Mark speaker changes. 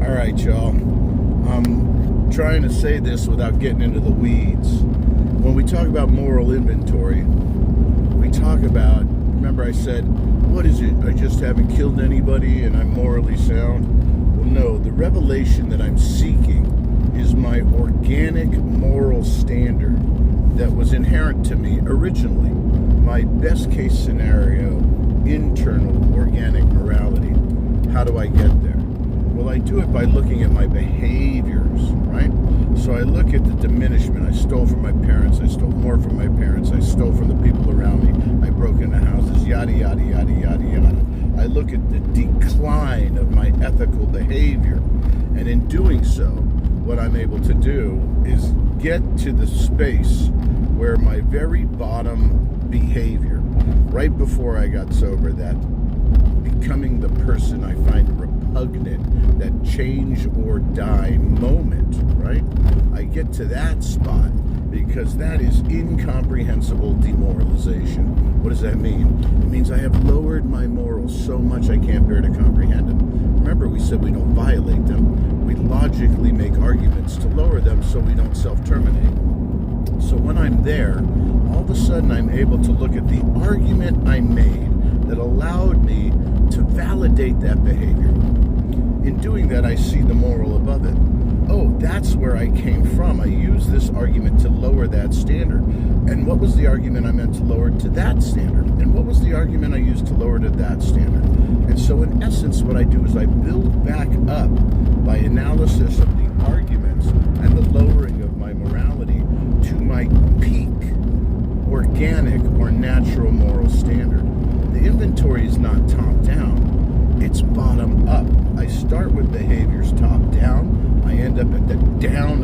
Speaker 1: All right, y'all. I'm trying to say this without getting into the weeds. When we talk about moral inventory, we talk about, remember I said, what is it? I just haven't killed anybody and I'm morally sound? Well, no, the revelation that I'm seeking is my organic moral standard that was inherent to me originally. My best case scenario, internal organic morality. How do I get there? Well, I do it by looking at my behaviors, right? So I look at the diminishment. I stole from my parents. I stole more from my parents. I stole from the people around me. I broke into houses, yada, yada, yada, yada, yada. I look at the decline of my ethical behavior. And in doing so, what I'm able to do is get to the space where my very bottom behavior, right before I got sober, that becoming the person I find repugnant, that change or die moment, right? I get to that spot because that is incomprehensible demoralization. What does that mean? It means I have lowered my morals so much I can't bear to comprehend them. Remember, we said we don't violate them. We logically make arguments to lower them so we don't self-terminate. So when I'm there, all of a sudden I'm able to look at the argument I made that allowed me to validate that behavior. In doing that, I see the moral above it. Oh, that's where I came from. I used this argument to lower that standard. And what was the argument I meant to lower to that standard? And what was the argument I used to lower to that standard? And so in essence, what I do is I build back up by analysis of the arguments and the lowering of my morality to my peak organic or natural moral standard. The inventory is not top down, it's bottom up. I start with behaviors top down, I end up at the down